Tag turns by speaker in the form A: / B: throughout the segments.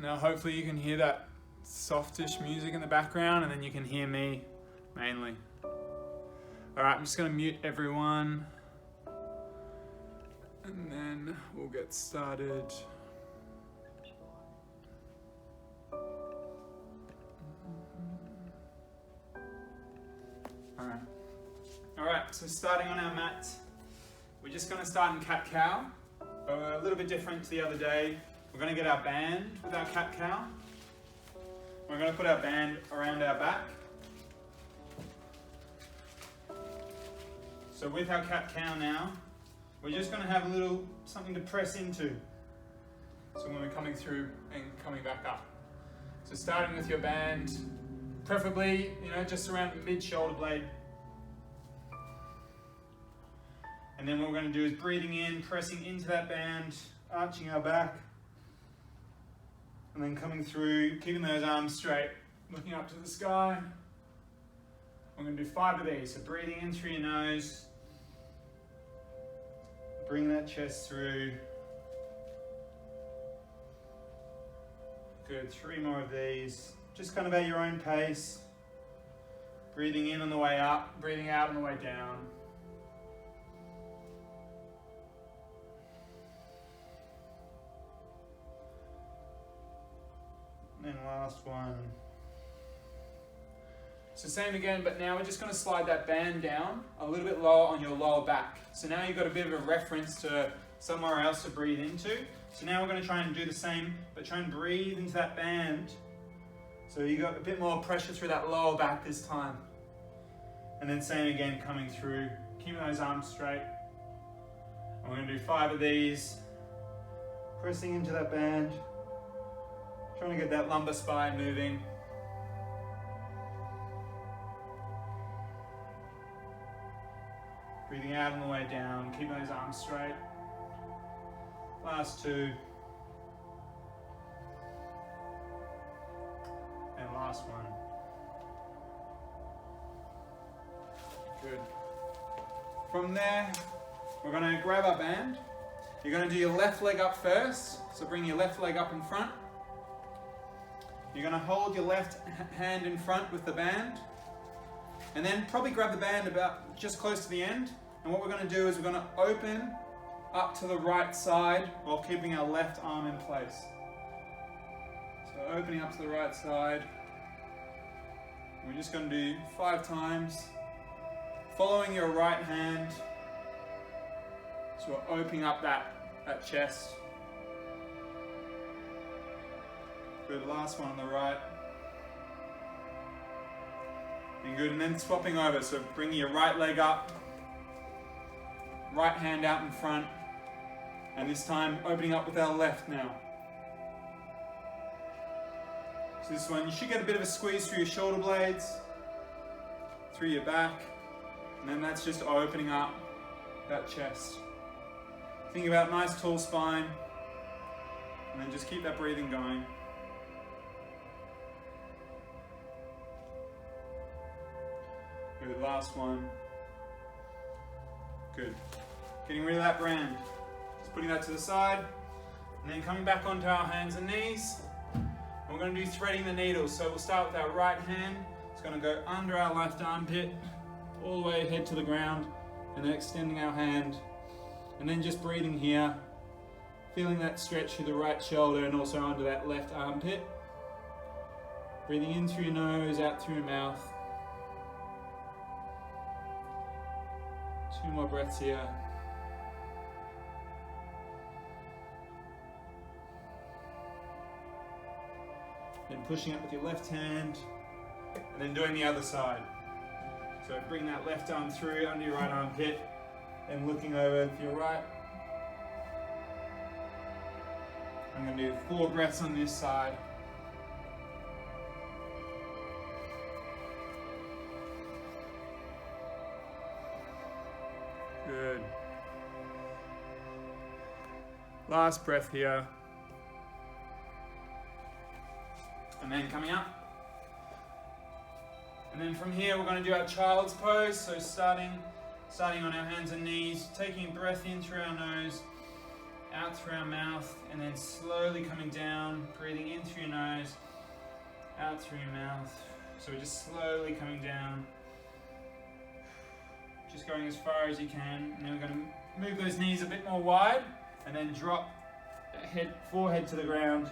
A: Now hopefully you can hear that softish music in the background, and then you can hear me mainly. Alright, I'm just going to mute everyone, and then we'll get started. Alright, so starting on our mat, we're just going to start in cat-cow. A little bit different to the other day. We're going to get our band with our cat-cow. We're going to put our band around our back. So with our cat-cow now, we're just going to have a little something to press into. So when we're coming through and coming back up. So starting with your band, preferably, just around mid-shoulder blade. And then what we're going to do is breathing in, pressing into that band, arching our back. And then coming through, keeping those arms straight, looking up to the sky. We're going to do 5 of these. So breathing in through your nose. Bring that chest through. Good, 3 more of these. Just kind of at your own pace. Breathing in on the way up, breathing out on the way down. And then last one. So same again, but now we're just going to slide that band down a little bit lower on your lower back. So now you've got a bit of a reference to somewhere else to breathe into. So now we're going to try and do the same, but try and breathe into that band. So you got a bit more pressure through that lower back this time. And then same again, coming through, keeping those arms straight. And we're going to do 5 of these, pressing into that band. Trying to get that lumbar spine moving. Breathing out on the way down, keep those arms straight. Last 2. And last one. Good. From there, we're going to grab our band. You're going to do your left leg up first. So bring your left leg up in front. You're going to hold your left hand in front with the band, and then probably grab the band about just close to the end. And what we're going to do is we're going to open up to the right side while keeping our left arm in place. So opening up to the right side. We're just going to do 5 times, following your right hand. So we're opening up that chest. Good, last one on the right. And good, and then swapping over. So bringing your right leg up, right hand out in front, and this time opening up with our left now. So this one, you should get a bit of a squeeze through your shoulder blades, through your back, and then that's just opening up that chest. Think about nice tall spine, and then just keep that breathing going. Good, last one. Good. Getting rid of that band. Just putting that to the side, and then coming back onto our hands and knees. We're going to do threading the needles. So we'll start with our right hand. It's going to go under our left armpit, all the way head to the ground, and then extending our hand. And then just breathing here, feeling that stretch through the right shoulder and also under that left armpit. Breathing in through your nose, out through your mouth. 2 more breaths here. Then pushing up with your left hand, and then doing the other side. So bring that left arm through under your right armpit, and looking over to your right. I'm going to do 4 breaths on this side. Good. Last breath here. And then coming up. And then from here we're going to do our child's pose. So starting on our hands and knees, taking a breath in through our nose, out through our mouth, and then slowly coming down, breathing in through your nose, out through your mouth. So we're just slowly coming down, just going as far as you can, and then we're going to move those knees a bit more wide, and then drop forehead to the ground.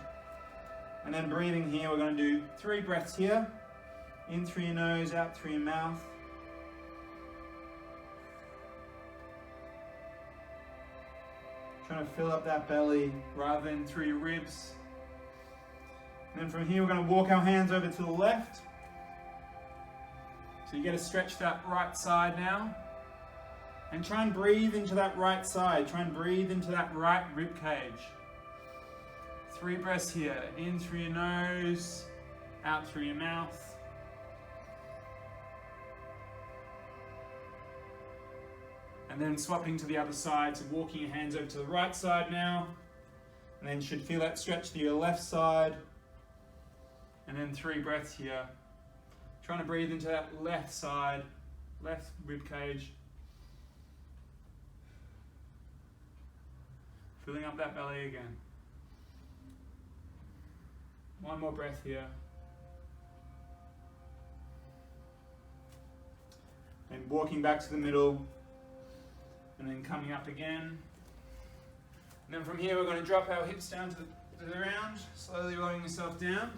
A: And then breathing here, we're going to do 3 breaths here, in through your nose, out through your mouth. Trying to fill up that belly rather than through your ribs. And then from here, we're going to walk our hands over to the left. So you get to stretch that right side now. And try and breathe into that right side. Try and breathe into that right rib cage. 3 breaths here, in through your nose, out through your mouth. And then swapping to the other side, so walking your hands over to the right side now. And then you should feel that stretch to your left side. And then 3 breaths here. Trying to breathe into that left side, left rib cage. Filling up that belly again. 1 more breath here. And walking back to the middle. And then coming up again. And then from here we're going to drop our hips down to the ground, slowly rolling yourself down.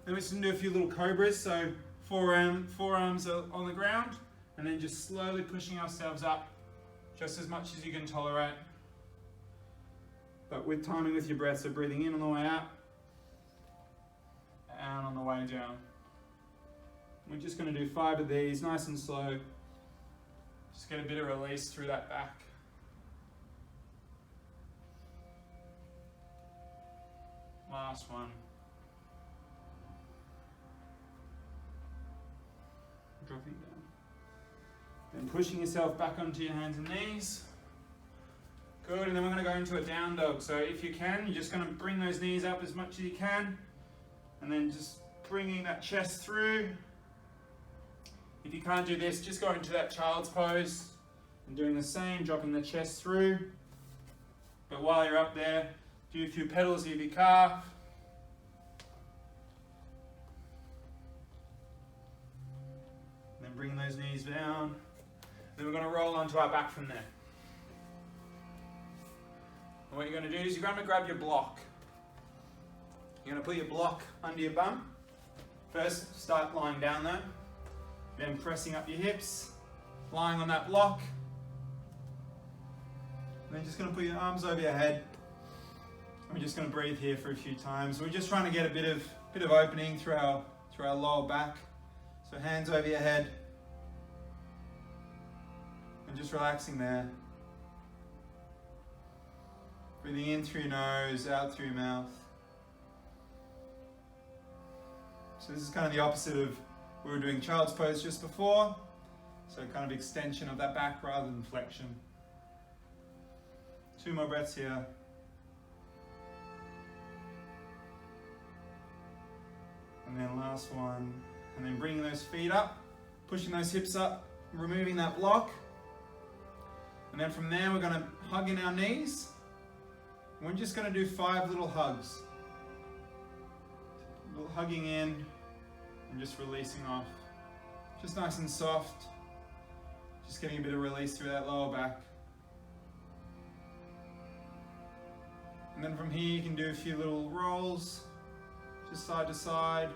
A: Then we're just going to do a few little cobras, so forearms are on the ground, and then just slowly pushing ourselves up just as much as you can tolerate. But with timing with your breath, so breathing in on the way up, out on the way down. We're just going to do 5 of these, nice and slow. Just get a bit of release through that back. Last one. Dropping down. Then pushing yourself back onto your hands and knees. Good, and then we're going to go into a down dog. So if you can, you're just going to bring those knees up as much as you can. And then just bringing that chest through. If you can't do this, just go into that child's pose and doing the same, dropping the chest through. But while you're up there, do a few pedals of your calf. And then bring those knees down. Then we're going to roll onto our back from there. And what you're going to do is you're going to grab your block. You're going to put your block under your bum. First, start lying down though. Then pressing up your hips, lying on that block. And then just going to put your arms over your head. And we're just going to breathe here for a few times. We're just trying to get a bit of opening through our lower back. So hands over your head. And just relaxing there. Breathing in through your nose, out through your mouth. So this is kind of the opposite of we were doing child's pose just before, so kind of extension of that back rather than flexion. 2 more breaths here. And then last one. And then bringing those feet up, pushing those hips up, removing that block. And then from there we're going to hug in our knees. And we're just going to do 5 little hugs. A little hugging in. And just releasing off. Just nice and soft. Just getting a bit of release through that lower back. And then from here you can do a few little rolls. Just side to side.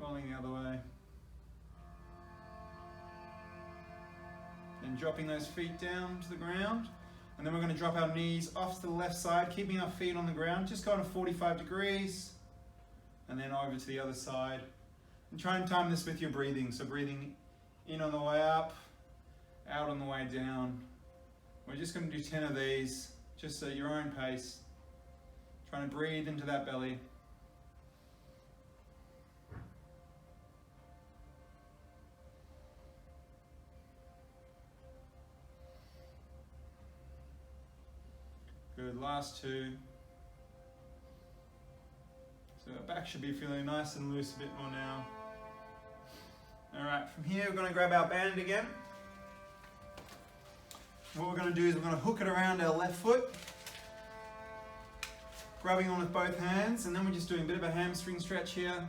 A: Rolling the other way. Then dropping those feet down to the ground. And then we're going to drop our knees off to the left side, keeping our feet on the ground. Just going to 45 degrees. And then over to the other side. And try and time this with your breathing. So breathing in on the way up, out on the way down. We're just going to do 10 of these, just at your own pace. Trying to breathe into that belly. Good, last 2. So our back should be feeling nice and loose a bit more now. Alright, from here we're going to grab our band again. What we're going to do is we're going to hook it around our left foot, grabbing on with both hands, and then we're just doing a bit of a hamstring stretch here.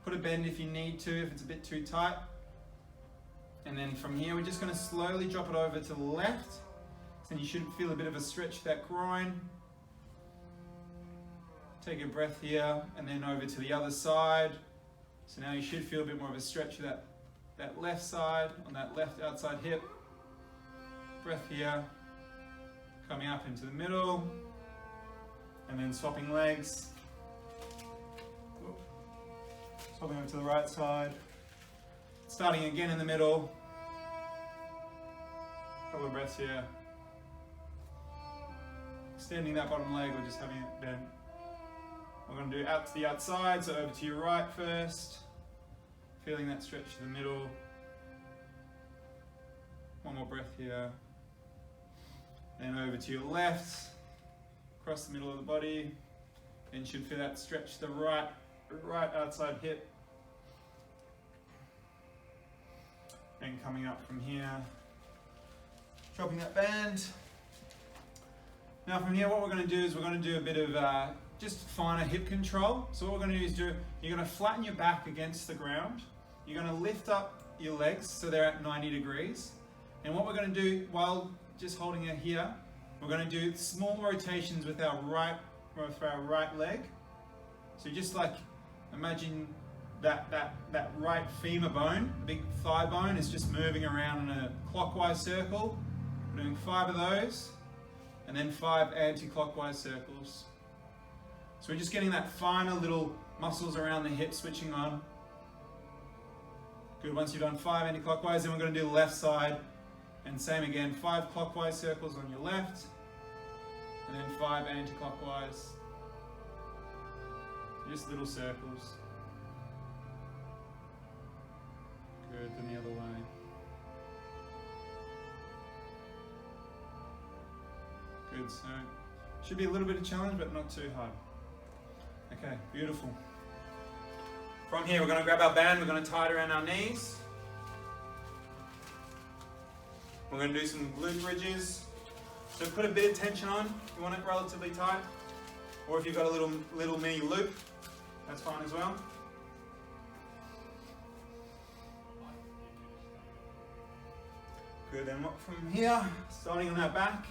A: Put a bend if you need to, if it's a bit too tight. And then from here, we're just going to slowly drop it over to the left. So then you should feel a bit of a stretch to that groin. Take a breath here, and then over to the other side. So now you should feel a bit more of a stretch of that left side, on that left outside hip. Breath here, coming up into the middle, and then swapping legs. Swapping over to the right side. Starting again in the middle. Couple of breaths here. Extending that bottom leg or just having it bent. We're going to do out to the outside, so over to your right first. Feeling that stretch to the middle. One more breath here. Then over to your left, across the middle of the body. Then you should feel that stretch to the right outside hip. And coming up from here, dropping that band. Now from here, what we're going to do is we're going to do a bit of just finer hip control. So what we're going to do is you're going to flatten your back against the ground. You're going to lift up your legs so they're at 90 degrees. And what we're going to do while just holding it here, we're going to do small rotations with our right leg. So just like imagine that right femur bone, big thigh bone, is just moving around in a clockwise circle. We're doing 5 of those, and then 5 anti-clockwise circles. So we're just getting that finer little muscles around the hip switching on. Good, once you've done 5 anti-clockwise, then we're going to do the left side. And same again, 5 clockwise circles on your left, and then 5 anti-clockwise. Just little circles. Good, then the other way. Good, so should be a little bit of challenge, but not too hard. Okay, beautiful. From here, we're going to grab our band, we're going to tie it around our knees. We're going to do some glute bridges. So put a bit of tension on, if you want it relatively tight. Or if you've got a little mini loop, that's fine as well. Good, then from here, starting on that back.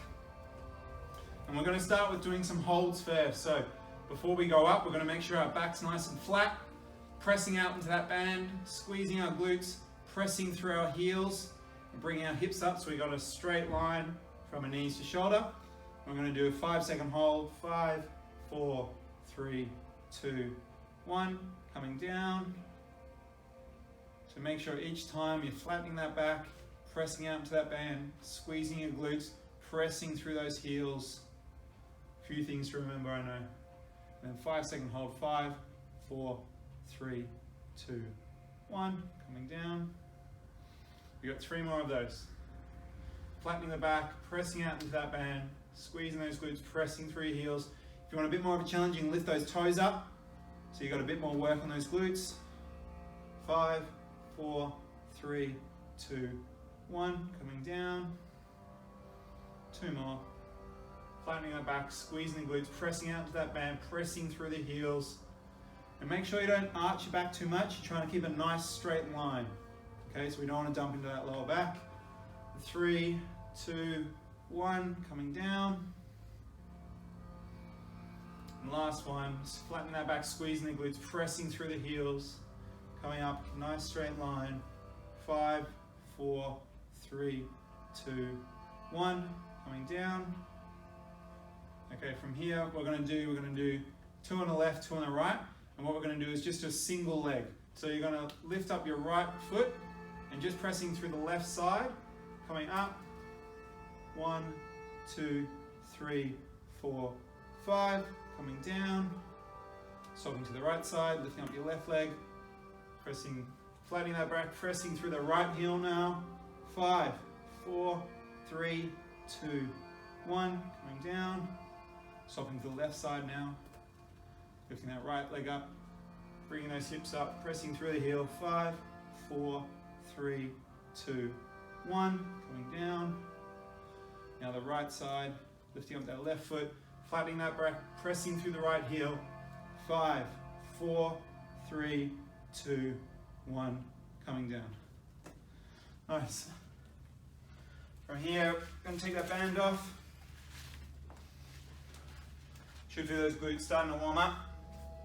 A: And we're going to start with doing some holds first. So before we go up, we're going to make sure our back's nice and flat. Pressing out into that band, squeezing our glutes, pressing through our heels, and bringing our hips up so we got a straight line from our knees to shoulder. We're going to do a 5-second hold. 5, 4, 3, 2, 1. Coming down. So make sure each time you're flattening that back, pressing out into that band, squeezing your glutes, pressing through those heels. A few things to remember, I know. And then 5-second hold. 5, 4, 3, 2, 1. Coming down. We've got 3 more of those. Flattening the back, pressing out into that band, squeezing those glutes, pressing through your heels. If you want a bit more of a challenge, you can lift those toes up. So you've got a bit more work on those glutes. 5, 4, 3, 2, 1. Coming down. 2 more. Flattening the back, squeezing the glutes, pressing out into that band, pressing through the heels. And make sure you don't arch your back too much. You're trying to keep a nice straight line. Okay, so we don't want to dump into that lower back. 3, 2, 1, coming down. And last one, just flatten that back, squeezing the glutes, pressing through the heels. Coming up, nice straight line. 5, 4, 3, 2, 1, coming down. Okay, from here, we're going to do 2 on the left, 2 on the right. And what we're going to do is just a single leg. So you're going to lift up your right foot and just pressing through the left side, coming up. 1, 2, 3, 4, 5, coming down. Swapping to the right side, lifting up your left leg, pressing, flattening that back, pressing through the right heel now. 5, 4, 3, 2, 1, coming down. Swapping to the left side now. Lifting that right leg up, bringing those hips up, pressing through the heel. 5, 4, 3, 2, 1, coming down. Now the right side, lifting up that left foot, flattening that back, pressing through the right heel. 5, 4, 3, 2, 1, coming down. Nice. From here, I'm going to take that band off. Should feel those glutes starting to warm up.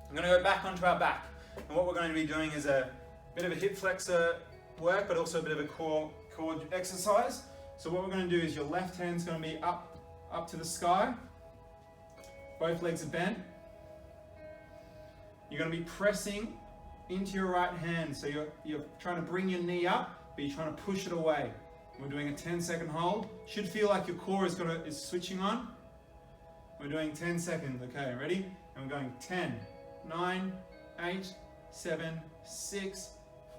A: I'm going to go back onto our back. And what we're going to be doing is a bit of a hip flexor work, but also a bit of a core exercise. So what we're going to do is your left hand's going to be up to the sky. Both legs are bent. You're going to be pressing into your right hand. So you're trying to bring your knee up, but you're trying to push it away. We're doing a 10-second hold. Should feel like your core is switching on. We're doing 10 seconds. Okay, ready? And we're going 10, 9, 8, 7, 6,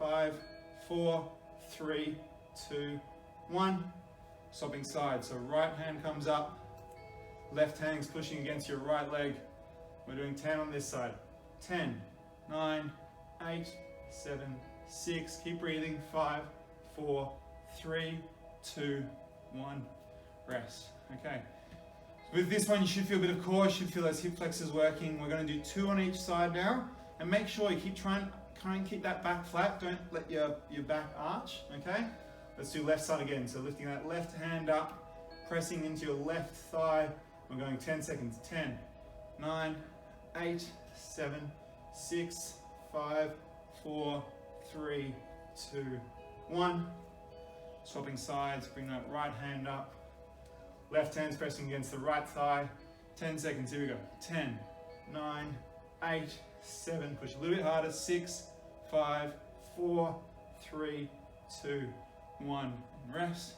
A: 5, 4, 3, 2, 1. Swapping sides. So right hand comes up, left hand's pushing against your right leg. We're doing 10 on this side. 10, 9, 8, 7, 6. Keep breathing. 5, 4, 3, 2, 1. Rest. Okay. With this one, you should feel a bit of core, you should feel those hip flexors working. We're going to do 2 on each side now. And make sure you keep trying and keep that back flat. Don't let your back arch, okay? Let's do left side again. So lifting that left hand up, pressing into your left thigh. We're going 10 seconds. 10, 9, 8, 7, 6, 5, 4, 3, 2, 1. Swapping sides, bring that right hand up. Left hand's pressing against the right thigh. 10 seconds, here we go. 10, 9, 8, 7, push a little bit harder. 6, 5, 4, 3, 2, 1, and rest.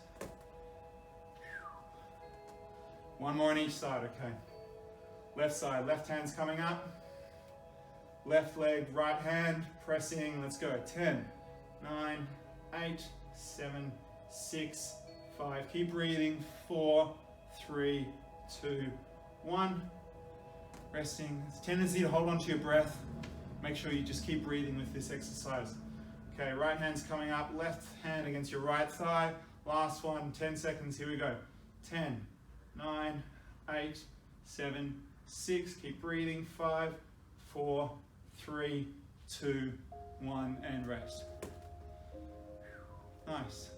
A: One more on each side, okay. Left side, left hand's coming up. Left leg, right hand, pressing, let's go. 10, 9, 8, 7, 6, 5, keep breathing. 4, 3, 2, 1. Resting. It's a tendency to hold on to your breath. Make sure you just keep breathing with this exercise. Okay, right hand's coming up, left hand against your right thigh. Last one, 10 seconds, here we go. 10, 9, 8, 7, 6, keep breathing. 5, 4, 3, 2, 1, and rest. Nice.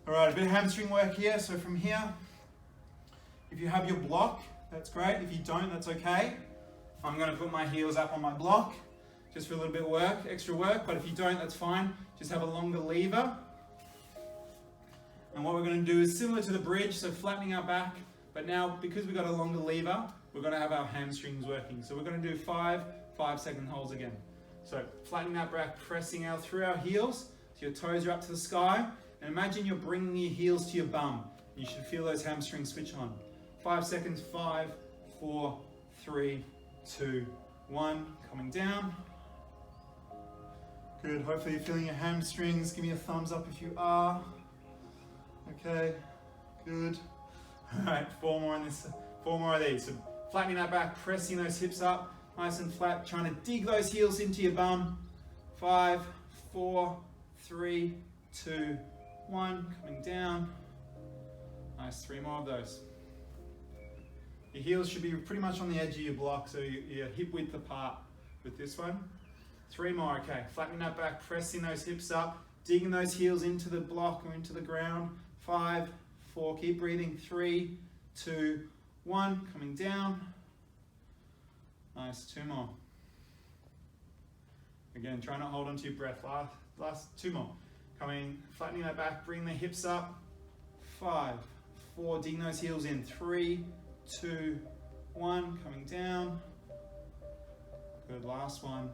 A: All right, a bit of hamstring work here. So from here, if you have your block, that's great. If you don't, that's okay. I'm going to put my heels up on my block, just for a little bit of extra work. But if you don't, that's fine. Just have a longer lever. And what we're going to do is similar to the bridge, so flattening our back. But now, because we've got a longer lever, we're going to have our hamstrings working. So we're going to do 5 5-second holds again. So flattening that back, pressing out through our heels. So your toes are up to the sky. And imagine you're bringing your heels to your bum. You should feel those hamstrings switch on. 5 seconds, 5, 4, 3, 2, 1. Coming down. Good, hopefully you're feeling your hamstrings. Give me a thumbs up if you are. Okay, good. All right, 4 more of these. So flattening that back, pressing those hips up, nice and flat, trying to dig those heels into your bum. 5, 4, 3, 2, 1, coming down. Nice, 3 more of those. Your heels should be pretty much on the edge of your block, so your hip width apart with this one. 3 more, okay. Flattening that back, pressing those hips up, digging those heels into the block or into the ground. 5, 4, keep breathing. 3, 2, 1, coming down. Nice, 2 more. Again, try not to hold on to your breath. Last 2 more. Flattening that back, bring the hips up. 5, 4, digging those heels in. 3, 2, 1, coming down. Good, last one.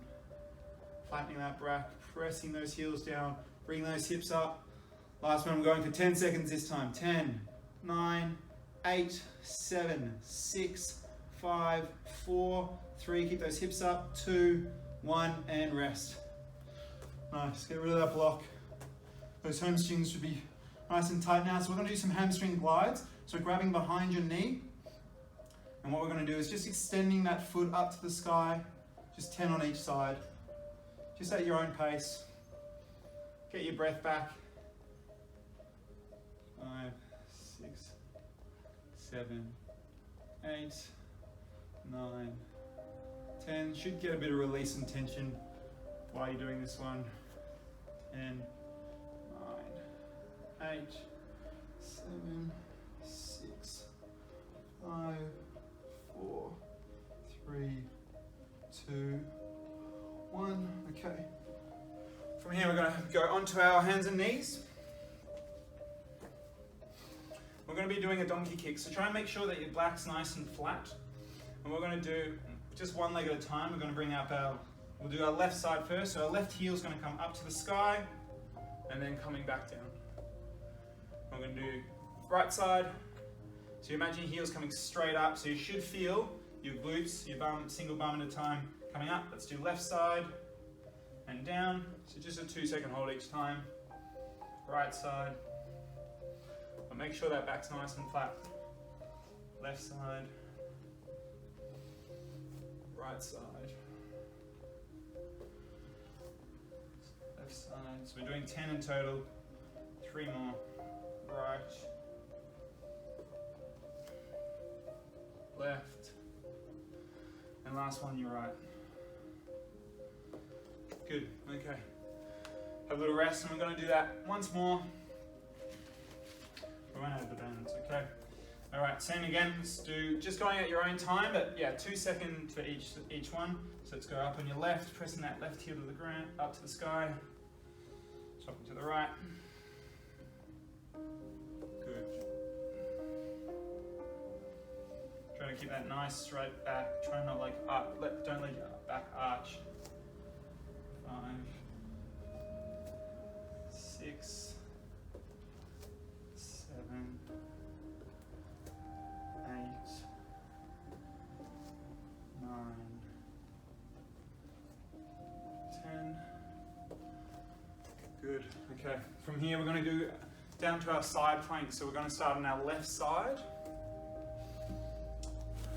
A: Flattening that back, pressing those heels down, bring those hips up. Last one, I'm going for 10 seconds this time. 10, 9, 8, 7, 6, 5, 4, 3, keep those hips up. 2, 1, and rest. Nice, get rid of that block. Those hamstrings should be nice and tight now. So we're going to do some hamstring glides. So grabbing behind your knee. And what we're going to do is just extending that foot up to the sky. Just 10 on each side. Just at your own pace. Get your breath back. 5, 6, 7, 8, 9, 10. Should get a bit of release and tension while you're doing this one. 10, 9, 8, 7, 6, 5, 4, 3, 2, 1. Okay. From here we're going to go onto our hands and knees. We're going to be doing a donkey kick, so try and make sure that your back's nice and flat. And we're going to do just one leg at a time. We're going to bring up we'll do our left side first. So our left heel is going to come up to the sky and then coming back down. We're going to do right side. So you imagine your heels coming straight up. So you should feel your glutes, your bum, single bum at a time coming up. Let's do left side and down. So just a 2-second hold each time. Right side. But make sure that back's nice and flat. Left side. Right side. Left side. So we're doing 10 in total. 3 more. Right. Left. And last one, your right. Good, okay. Have a little rest, and we're going to do that once more. We won't have the bands, okay? All right, same again. Let's do just going at your own time, but yeah, 2 seconds for each one. So let's go up on your left, pressing that left heel to the ground, up to the sky. Swapping to the right. Good. Try to keep that nice straight back. Try not like up. Don't let your back arch. 5, 6, 7, 8, 9, 10. Good. Okay. From here, we're going to do down to our side plank. So we're going to start on our left side.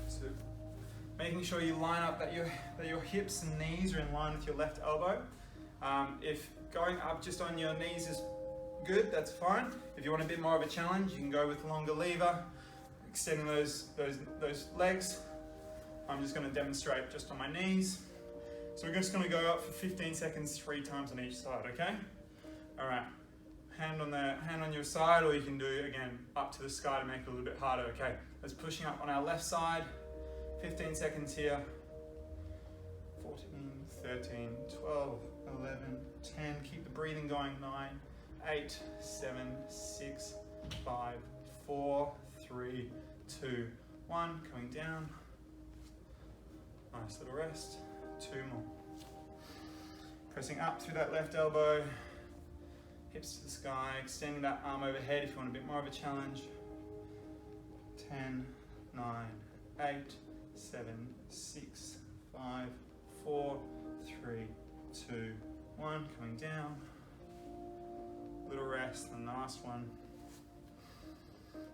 A: So making sure you line up that your hips and knees are in line with your left elbow. If going up just on your knees is good, that's fine. If you want a bit more of a challenge, you can go with longer lever, extending those legs. I'm just going to demonstrate just on my knees. So we're just going to go up for 15 seconds, 3 times on each side, okay? All right, hand on your side, or you can do, again, up to the sky to make it a little bit harder, okay? Let's pushing up on our left side, 15 seconds here. 14, 13, 12, 11, 10, keep the breathing going, 9, 8, 7, 6, 5, 4, 3, 2, 1, coming down. Nice little rest, 2 more. Pressing up through that left elbow, hips to the sky, extending that arm overhead if you want a bit more of a challenge. 10, 9, 8, 7, 6, 5, 4, 3, 2, 1, coming down. Little rest, and last one.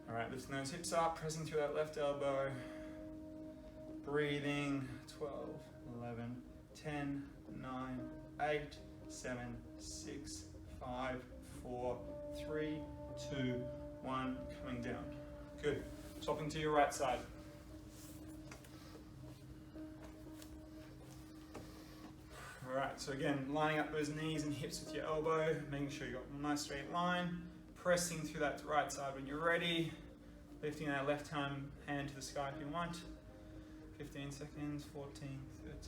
A: All right, lifting those hips up, pressing through that left elbow. Breathing, 12, 11, 10, 9, 8, 7, 6, 5, 4, 3, 2, 1, coming down. Good. Swapping to your right side. All right, so again, lining up those knees and hips with your elbow, making sure you've got a nice straight line, pressing through that right side when you're ready, lifting that left hand to the sky if you want. 15 seconds, 14, 13,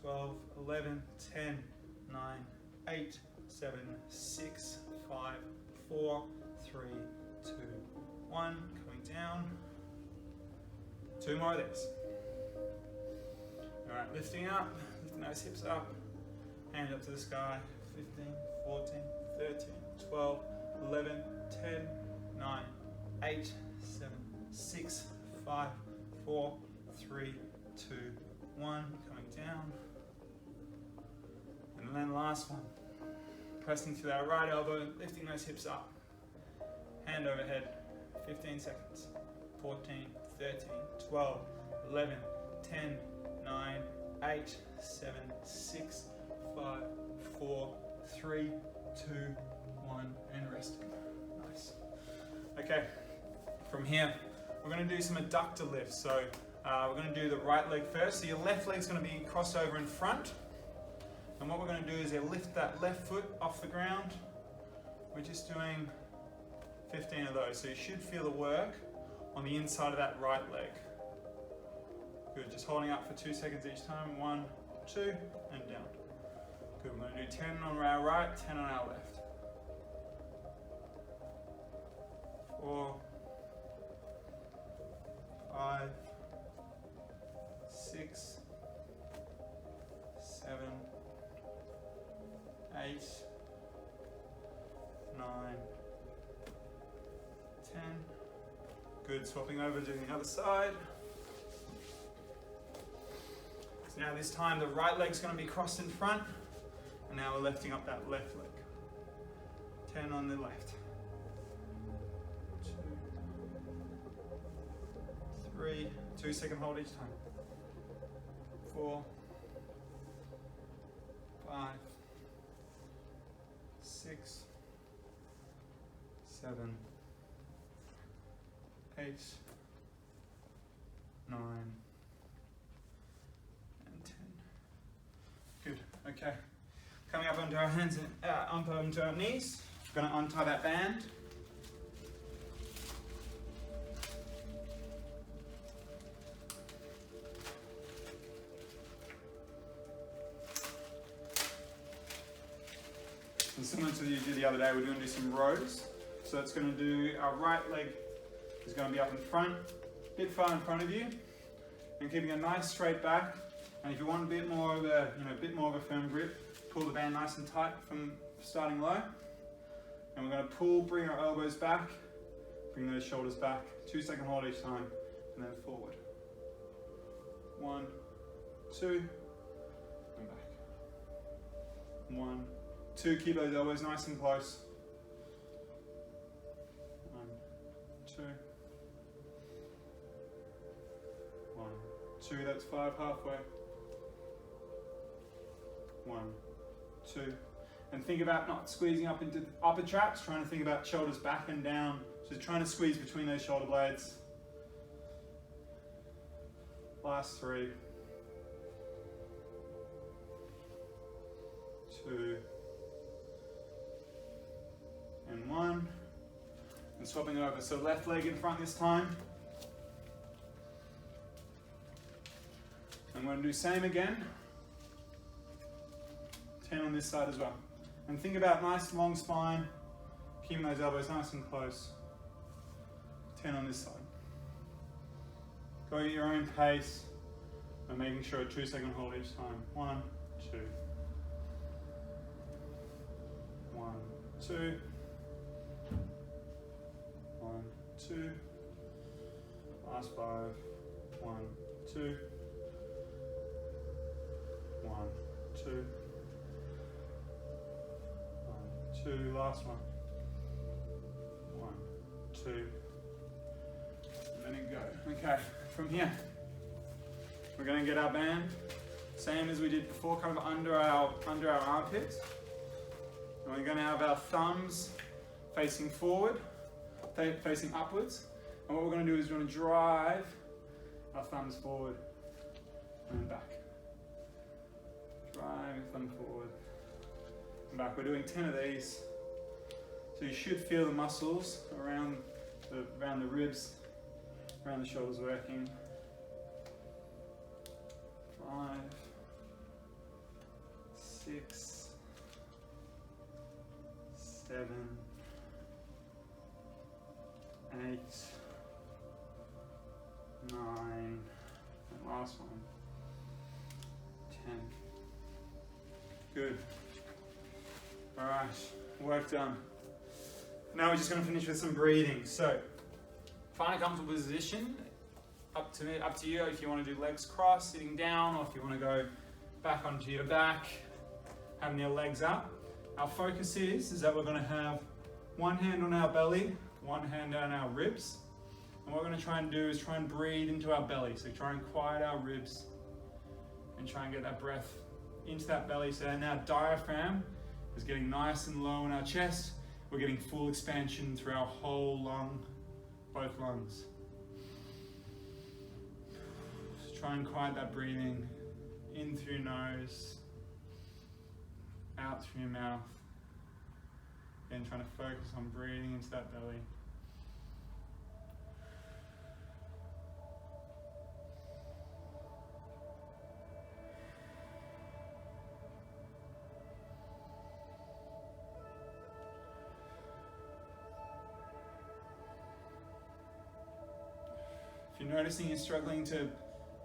A: 12, 11, 10, 9, 8, 7, 6, 5, 4, 3, 2, 1, coming down. 2 more of these. All right, lifting up, lifting those hips up, hand up to the sky. 15, 14, 13, 12, 11, 10, 9, 8, 7, 6, 5, 4, 3, 2, 1, coming down. And then last one. Pressing through that right elbow, lifting those hips up. Hand overhead. 15 seconds. 14, 13, 12, 11, 10, 9, 8, 7, 6, 5, 4, 3, 2, 1, and resting. Nice. Okay, from here, we're going to do some adductor lifts. So we're going to do the right leg first. So your left leg's going to be crossed over in front. And what we're going to do is lift that left foot off the ground. We're just doing 15 of those. So you should feel the work on the inside of that right leg. Good, just holding up for 2 seconds each time. 1, 2, and down. Good, we're going to do 10 on our right, 10 on our left. 4, 5, 6, 7, 8, 9, 10. Good, swapping over, doing the other side. So now this time the right leg's going to be crossed in front, and now we're lifting up that left leg. 10 on the left. 2, 3, 2 second hold each time. 4, 5, 6, 7, 8, 9, and 10. Good, okay. Coming up onto our hands and onto our knees. We're going to untie that band. And similar to you did the other day, we're going to do some rows. So it's going to do, our right leg is going to be up in front, a bit far in front of you, and keeping a nice straight back. And if you want a bit more of a, bit more of a firm grip, pull the band nice and tight from starting low. And we're going to pull, bring our elbows back, bring those shoulders back. 2 second hold each time, and then forward. 1, 2, and back. 1, 2, keep those elbows nice and close. 1, 2. 1, 2, that's 5 halfway. 1, 2. And think about not squeezing up into the upper traps, trying to think about shoulders back and down. So trying to squeeze between those shoulder blades. Last 3. 2. And 1. And swapping over. So left leg in front this time. And we're going to do same again. 10 on this side as well. And think about nice long spine, keeping those elbows nice and close. 10 on this side. Go at your own pace and making sure a 2 second hold each time. 1, 2. 1, 2. 1, 2. Last 5. 1, 2. 1, 2. 2, last one. 1, 2. And then it go. Okay, from here, we're going to get our band, same as we did before, kind of under our armpits. And we're going to have our thumbs facing forward, facing upwards. And what we're going to do is we're going to drive our thumbs forward and back. Drive them forward. Back. We're doing 10 of these, so you should feel the muscles around the ribs, around the shoulders working. 5, 6, 7, 8, 9, and last one, 10. Good. All right, work done. Now we're just going to finish with some breathing. So, find a comfortable position. Up to you if you want to do legs crossed, sitting down, or if you want to go back onto your back, having your legs up. Our focus is that we're going to have one hand on our belly, one hand on our ribs. And what we're going to try and do is try and breathe into our belly. So try and quiet our ribs and try and get that breath into that belly. So now diaphragm is getting nice and low in our chest. We're getting full expansion through our whole lung, both lungs. try and quiet that breathing in through your nose, out through your mouth. Again, trying to focus on breathing into that belly. If you're noticing you're struggling to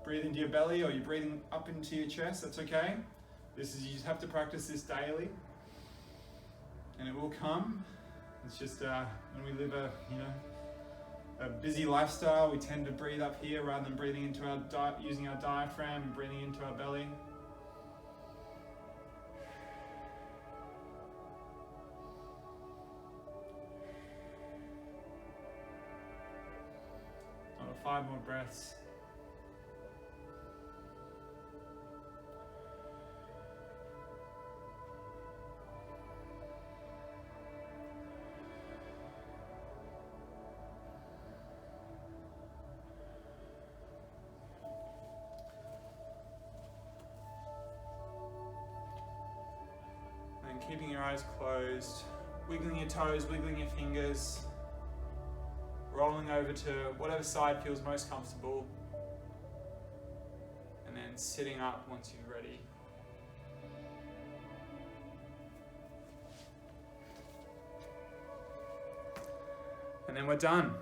A: breathe into your belly or you're breathing up into your chest, that's okay. You just have to practice this daily, and it will come. It's just when we live a busy lifestyle, we tend to breathe up here rather than breathing into using our diaphragm and breathing into our belly. Another 5 more breaths. And keeping your eyes closed, wiggling your toes, wiggling your fingers, rolling over to whatever side feels most comfortable, and then sitting up once you're ready. And then we're done.